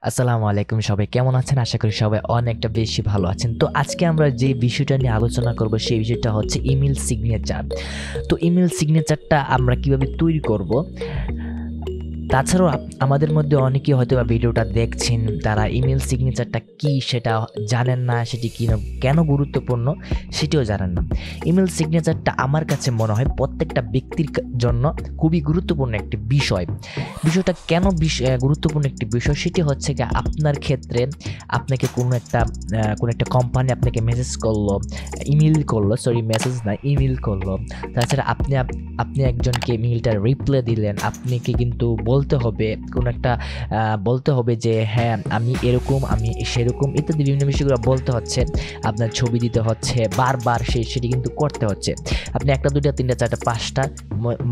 আসসালামু আলাইকুম, সবাই কেমন আছেন? আশা করি সবাই অনেকটা বেশি ভালো আছেন। তো আজকে আমরা যে বিষয়টা নিয়ে আলোচনা করব সেই বিষয়টা হচ্ছে ইমেইল সিগনেচার। তো ইমেইল সিগনেচারটা আমরা কিভাবে তৈরি করব? তাছাড়াও আমাদের মধ্যে অনেকেই হয়তোবা ভিডিওটা দেখছেন, তারা ইমেইল সিগনেচারটা কি সেটা জানেন না, সেটি কেন গুরুত্বপূর্ণ সেটিও জানেন না। ইমেইল সিগনেচারটা আমার কাছে মনে হয় প্রত্যেকটা ব্যক্তির জন্য খুবই গুরুত্বপূর্ণ একটি বিষয়। বিষয়টা কেন গুরুত্বপূর্ণ একটি বিষয় সেটি হচ্ছে গিয়ে আপনার ক্ষেত্রে আপনাকে কোনো একটা কোম্পানি আপনাকে মেসেজ করলো, মেসেজ না ইমেইল করলো। তাছাড়া আপনি একজনকে ইমেইলটা রিপ্লাই দিলেন, আপনাকে কিন্তু বলতে হবে যে হ্যাঁ আমি এরকম, আমি সেরকম ইত্যাদি বিভিন্ন বিষয়গুলো বলতে হচ্ছে। আপনার ছবি দিতে হচ্ছে, বারবার সেটি কিন্তু করতে হচ্ছে। আপনি 1টা 2টা 3টা 4টা 5টা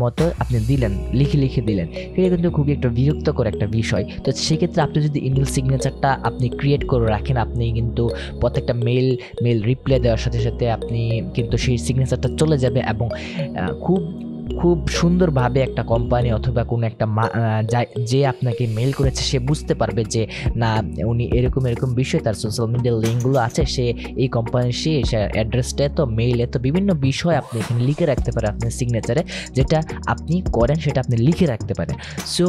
মতো আপনি দিলেন, লিখে দিলেন। এটা কিন্তু খুবই একটা বিরক্তকর একটা বিষয়। তো সেক্ষেত্রে আপনি যদি ইমেইল সিগনেচারটা আপনি ক্রিয়েট করে রাখেন, আপনি কিন্তু প্রত্যেকটা মেইল রিপ্লাই দেওয়ার সাথে সাথে আপনি কিন্তু সেই সিগনেচারটা চলে যাবে এবং খুব খুব সুন্দরভাবে একটা কোম্পানি অথবা কোনো একটা যে আপনাকে মেইল করেছে সে বুঝতে পারবে যে না, উনি এরকম বিষয়, তার সোশ্যাল মিডিয়ার লিঙ্কগুলো আছে, সে এই কোম্পানির সে অ্যাড্রেসটা এত, মেইল এত, বিভিন্ন বিষয় আপনি এখানে লিখে রাখতে পারেন আপনার সিগনেচারে। যেটা আপনি করেন সেটা আপনি লিখে রাখতে পারেন। সো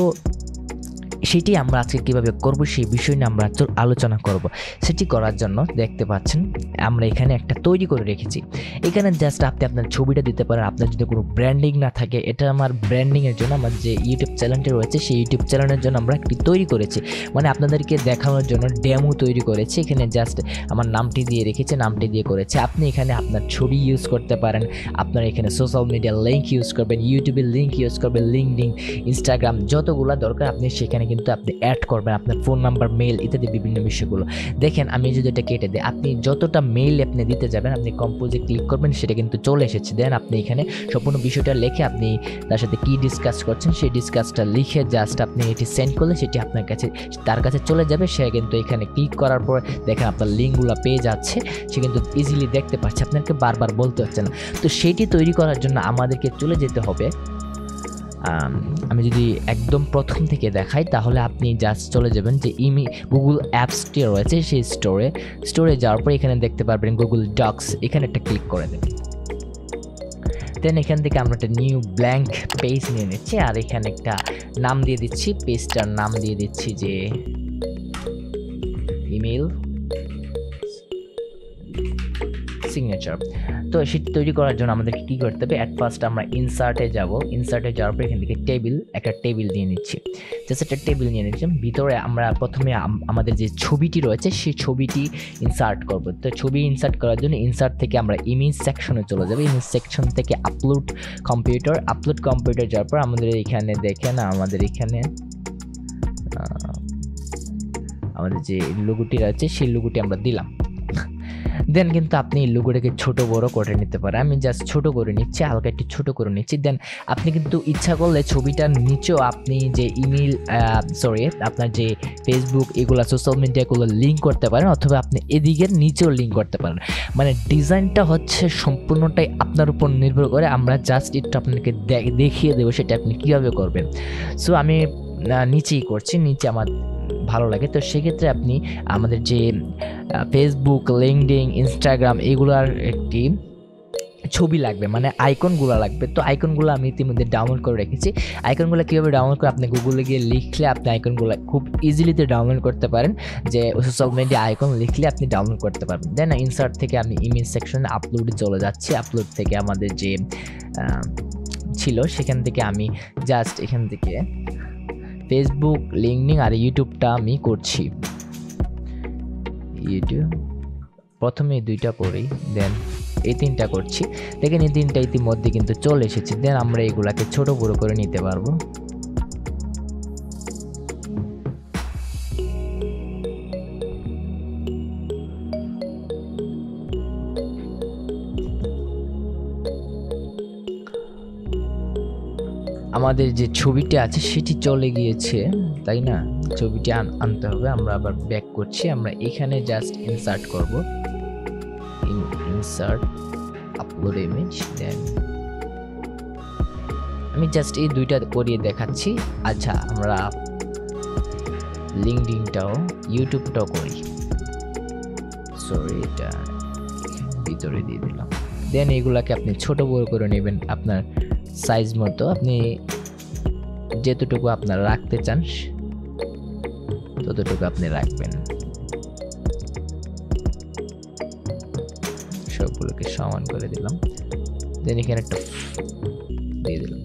সেটি আমরা আজকে কীভাবে করব সেই বিষয় নিয়ে আমরা আলোচনা করব। সেটি করার জন্য দেখতে পাচ্ছেন আমরা এখানে একটা তৈরি করে রেখেছি। এখানে জাস্ট আপনি আপনার ছবিটা দিতে পারেন। আপনার যদি কোনো ব্র্যান্ডিং না থাকে, এটা আমার ব্র্যান্ডিংয়ের জন্য আমার যে ইউটিউব চ্যানেলটি রয়েছে সেই ইউটিউব চ্যানেলের জন্য আমরা একটি তৈরি করেছি, মানে আপনাদেরকে দেখানোর জন্য ডেমো তৈরি করেছি। এখানে জাস্ট আমার নামটি দিয়ে রেখেছি, নামটি দিয়ে করেছি। আপনি এখানে আপনার ছবি ইউজ করতে পারেন, আপনার এখানে সোশ্যাল মিডিয়ার লিঙ্ক ইউজ করবেন, ইউটিউবের লিঙ্ক ইউজ করবেন, লিঙ্কডিন, ইনস্টাগ্রাম, যতগুলো দরকার আপনি সেখানে কিন্তু আপনি অ্যাড করবেন, আপনার ফোন নাম্বার, মেল ইত্যাদি বিভিন্ন বিষয়গুলো। দেখেন আমি যদি এটা কেটে দিই, আপনি যতটা মেইল আপনি দিতে যাবেন, আপনি কম্পোজে ক্লিক করবেন, সেটা কিন্তু চলে এসেছে। দেন আপনি এখানে সম্পূর্ণ বিষয়টা লিখে আপনি তার সাথে কি ডিসকাস করছেন সেই ডিসকাসটা লিখে জাস্ট আপনি এটি সেন্ড করলে সেটি তার কাছে চলে যাবে। সে কিন্তু এখানে ক্লিক করার পর দেখেন আপনার লিঙ্কগুলো পেয়ে যাচ্ছে, সে কিন্তু ইজিলি দেখতে পাচ্ছে, আপনাকে বারবার বলতে হচ্ছে না। তো সেটি তৈরি করার জন্য আমাদেরকে চলে যেতে হবে, আমি যদি একদম প্রথম থেকে দেখাই তাহলে আপনি জাস্ট চলে যাবেন যে গুগল অ্যাপসটি রয়েছে সেই স্টোরে যাওয়ার পর এখানে দেখতে পারবেন গুগল ডক্স, এখানে একটা ক্লিক করে দেবেন। দেন এখান থেকে আমরা একটা নিউ ব্ল্যাঙ্ক পেজ নিয়ে নিচ্ছি আর এখানে একটা নাম দিয়ে দিচ্ছি, পেজটার নাম দিয়ে দিচ্ছি যে ইমেইল সিগনেচার। তো সেটি তৈরি করার জন্য আমাদেরকে কী করতে হবে, অ্যাট ফার্স্ট আমরা ইনসার্টে যাওয়ার পর এখান থেকে একটা টেবিল দিয়ে নিচ্ছি, জাস্ট একটা টেবিল নিয়ে নিচ্ছি। ভিতরে আমরা প্রথমে আমাদের যে ছবিটি রয়েছে সেই ছবিটি ইনসার্ট করব। তো ছবি ইনসার্ট করার জন্য ইনসার্ট থেকে আমরা ইমেজ সেকশনে চলে যাবো। ইমেজ সেকশন থেকে আপলোড কম্পিউটার যাওয়ার পর আমাদের এখানে দেখেন আমাদের যে লোগোটি রয়েছে সেই লোগোটি আমরা দিলাম। দেন কিন্তু আপনি এই লোগোটাকে ছোট বড় করে নিতে পারেন। আমি জাস্ট ছোট করে নিচ্ছি, হালকা একটু ছোট করে নিচ্ছি। দেন আপনি কিন্তু ইচ্ছা করলে ছবিটার নিচেও আপনি যে আপনার যে ফেসবুক এগুলো সোশ্যাল মিডিয়াগুলো লিঙ্ক করতে পারেন, অথবা আপনি এদিকের নিচেও লিঙ্ক করতে পারেন। মানে ডিজাইনটা হচ্ছে সম্পূর্ণটাই আপনার উপর নির্ভর করে। আমরা জাস্ট একটু আপনাকে দেখিয়ে দেবো সেটা আপনি কীভাবে করবেন। সো আমি নিচেই করছি, নিচে আমার ভালো লাগে। তো সেক্ষেত্রে আপনি আমাদের যে ফেসবুক, লিঙ্কডিন, ইনস্টাগ্রাম এগুলার একটি ছবি লাগবে, মানে আইকনগুলো লাগবে। তো আইকনগুলো আমি ইতিমধ্যে ডাউনলোড করে রেখেছি। আইকনগুলো কীভাবে ডাউনলোড করে, আপনি গুগলে গিয়ে লিখলে আপনি আইকনগুলো খুব ইজিলিতে ডাউনলোড করতে পারেন, যে সোশ্যাল মিডিয়া আইকন লিখলে আপনি ডাউনলোড করতে পারবেন। দেন ইনসার্ট থেকে আমি ইমেজ সেকশনে আপলোডে চলে যাচ্ছি। আপলোড থেকে আমাদের যে ছিল সেখান থেকে আমি জাস্ট এখান থেকে ফেসবুক, লিঙ্কডিন আর ইউটিউবটা আমি করছি। ইউটিউব প্রথমে এই 2টা করি, দেন এই 3টা করছি। দেখেন এই 3টা ইতিমধ্যে কিন্তু চলে এসেছে। দেন আমরা এগুলাকে ছোট বড় করে নিতে পারবো। আমাদের যে ছবিটা আছে সেটি চলে গিয়েছে, তাই না? ছবিটি আনতে হবে। আমরা আবার ব্যাক করছি, আমরা এখানে জাস্ট ইনসার্ট করব, ইনসার্ট আপলোড ইমেজ। দেন আমি জাস্ট এই 2টা করিয়ে দেখাচ্ছি। আচ্ছা, আমরা লিঙ্কডিনটাও ইউটিউবটাও করি, সরি এটা ভিতরে দিয়ে দিলাম। দেন এগুলাকে আপনি ছোট বড় করে নেবেন আপনার সাইজ মতো, আপনি যেতটুকু আপনারা রাখতে চান ততটুকু আপনি রাখবেন। সবগুলোকে সমান করে দিলাম, দেন এখানে একটা দিয়ে দিলাম।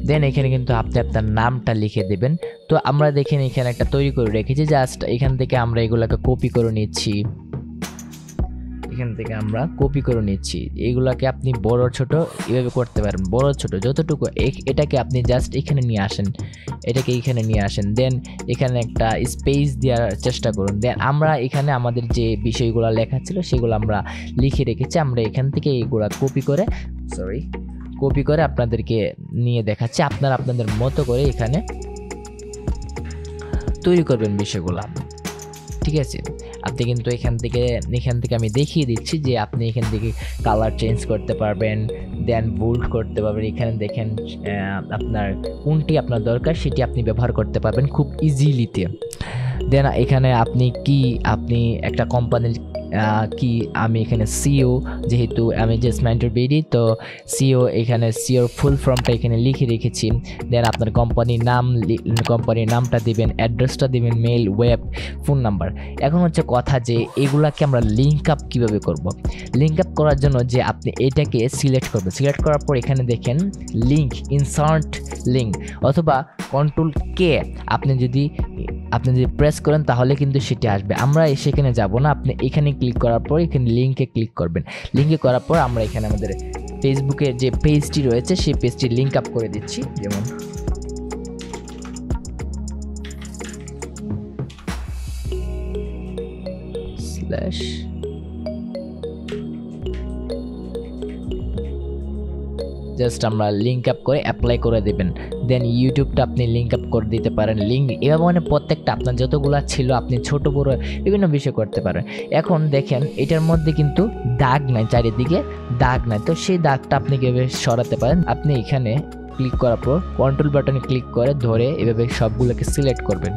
দেন এখানে কিন্তু আপনি আপনার নামটা লিখে দেবেন। তো আমরা দেখেন এখানে একটা তৈরি করে রেখেছি, জাস্ট এখান থেকে আমরা এগুলাকে কপি করে নিচ্ছি, এখান থেকে আমরা কপি করে নিচ্ছি। এগুলাকে আপনি বড় ছোট এভাবে করতে পারেন, বড় ছোট যতটুকু। এটাকে আপনি জাস্ট এখানে নিয়ে আসেন, এটাকে এখানে নিয়ে আসেন, দেন এখানে একটা স্পেস দেওয়ার চেষ্টা করুন। দেন আমরা এখানে আমাদের যে বিষয়গুলো লেখা ছিল সেগুলো আমরা লিখে রেখেছি, আমরা এখান থেকে এগুলা কপি করে আপনাদেরকে নিয়ে দেখাচ্ছি। আপনারা আপনাদের মতো করে এখানে তৈরি করবেন বিষয়গুলো, ঠিক আছে। আপনি কিন্তু এখান থেকে আমি দেখিয়ে দিচ্ছি যে আপনি এখান থেকে কালার চেঞ্জ করতে পারবেন, দেন বোল্ড করতে পারবেন। এখানে দেখেন আপনার কোনটি আপনার দরকার সেটি আপনি ব্যবহার করতে পারবেন খুব ইজিলিতে। দেন এখানে আপনি একটা কোম্পানির কি, আমি এখানে সিও, যেহেতু আমি জাস্ট মাইন্ডের বেরি, তো সিও এখানে সিওর ফুল ফর্মটা এখানে লিখে রেখেছি। দেন আপনার কোম্পানির নামটা দিবেন, অ্যাড্রেসটা দিবেন, মেল, ওয়েব, ফোন নাম্বার। এখন হচ্ছে কথা যে এগুলাকে আমরা লিঙ্ক আপ কীভাবে করব। লিঙ্ক আপ করার জন্য যে আপনি এটাকে সিলেক্ট করবেন, সিলেক্ট করার পর এখানে দেখেন লিঙ্ক, ইনসার্ট লিঙ্ক অথবা কন্ট্রোল কে আপনি যদি প্রেস করেন তাহলে কিন্তু সেটি আসবে। আমরা সেখানে যাব না, আপনি এখানে ক্লিক করার পর এখানে লিঙ্কে ক্লিক করবেন। লিঙ্কে করার পর আমরা এখানে আমাদের ফেসবুকের যে পেজটি রয়েছে সেই পেজটি লিঙ্ক আপ করে দিচ্ছি, যেমন জাস্ট আমরা লিঙ্ক আপ করে অ্যাপ্লাই করে দেবেন। দেন ইউটিউবটা আপনি লিঙ্ক আপ করে দিতে পারেন, লিঙ্ক এভাবে মানে প্রত্যেকটা আপনার যতগুলো ছিল আপনি ছোট বড় বিভিন্ন বিষয় করতে পারেন। এখন দেখেন এটার মধ্যে কিন্তু দাগ নাই, চারিদিকে দাগ নাই, তো সেই দাগটা আপনি কীভাবে সরাতে পারেন। আপনি এখানে ক্লিক করার পর কন্ট্রোল বাটনে ক্লিক করে ধরে এভাবে সবগুলোকে সিলেক্ট করবেন।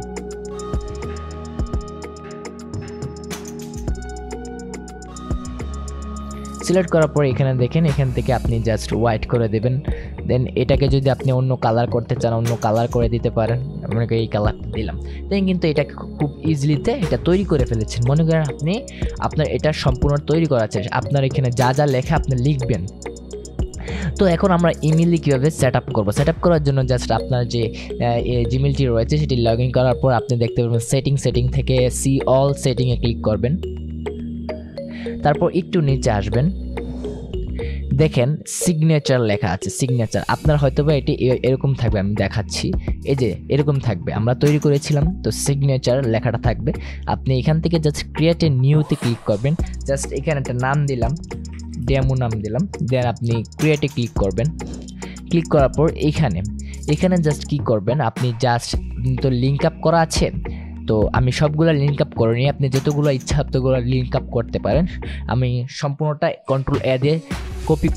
সিলেক্ট করার পর এখানে দেখেন এখান থেকে আপনি জাস্ট হোয়াইট করে দেবেন। দেন এটাকে যদি আপনি অন্য কালার করতে চান অন্য কালার করে দিতে পারেন, মনে করি এই কালার দিলাম। দেন কিন্তু এটাকে খুব ইজিলিতে এটা তৈরি করে ফেলেছেন। মনে করেন আপনি আপনার এটা সম্পূর্ণ তৈরি করা আছে, আপনার এখানে যা যা লেখা আপনি লিখবেন। তো এখন আমরা ইমেইল কীভাবে সেট আপ করবো, সেট আপ করার জন্য জাস্ট আপনার যে জিমেইলটি রয়েছে সেটি লগ ইন করার পর আপনি দেখতে পাবেন সেটিং থেকে সি অল সেটিংয়ে ক্লিক করবেন। তারপর একটু নিচে আসবেন, দেখেন সিগনেচার লেখা আছে, সিগনেচার আপনার হয়তো বা এটি এরকম থাকবে, আমি দেখাচ্ছি, এই যে এরকম থাকবে, আমরা তৈরি করেছিলাম তো সিগনেচার লেখাটা থাকবে। আপনি এখান থেকে জাস্ট ক্রিয়েট এ নিউতে ক্লিক করবেন, জাস্ট এখানে একটা নাম দিলাম, ডেমো নাম দিলাম। দেন আপনি ক্রিয়েটে ক্লিক করবেন, ক্লিক করার পর এখানে জাস্ট কি করবেন, আপনি জাস্ট তো লিঙ্ক আপ করা আছে, তো আমি সবগুলো লিঙ্ক আপ করিনি, আপনি যতগুলো ইচ্ছা ততগুলো লিঙ্ক আপ করতে পারেন। আমি সম্পূর্ণটা কন্ট্রোল এ দিয়ে কপি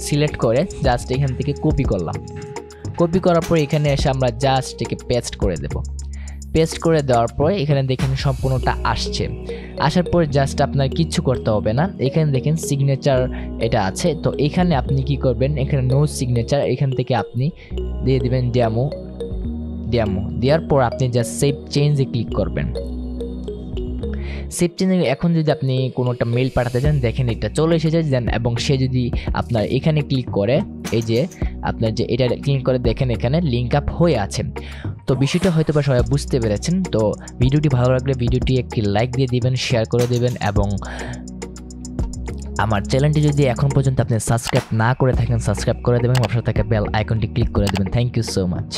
সিলেক্ট করে জাস্ট এখান থেকে কপি করলাম। কপি করার পর এখানে এসে আমরা জাস্ট একে পেস্ট করে দেব। পেস্ট করে দেওয়ার পর এখানে দেখেন সম্পূর্ণটা আসছে, আসার পর জাস্ট আপনার কিচ্ছু করতে হবে না। এখানে দেখেন সিগনেচার এটা আছে, তো এখানে আপনি কি করবেন, এখানে নো সিগনেচার, এখান থেকে আপনি দিয়ে দিবেন ডেমো দেওয়ার পর আপনি জাস্ট সেভ চেঞ্জে ক্লিক করবেন। সেভ চেঞ্জে এখন যদি আপনি কোনো একটা মেল পাঠাতে চান দেখেন এটা চলে এসেছে। দেন এবং সে যদি আপনার এখানে ক্লিক করে, এই যে আপনার যে এটা ক্লিক করে দেখেন এখানে লিঙ্ক আপ হয়ে আছে। তো বিষয়টা হয়তো বা সবাই বুঝতে পেরেছেন। তো ভিডিওটি ভালো লাগলে ভিডিওটি একটি লাইক দিয়ে দিবেন, শেয়ার করে দেবেন এবং আমার চ্যানেলটি যদি এখন পর্যন্ত আপনি সাবস্ক্রাইব না করে থাকেন সাবস্ক্রাইব করে দেবেন, অবশ্যই থাকে বেল আইকনটি ক্লিক করে দেবেন। Thank you so much.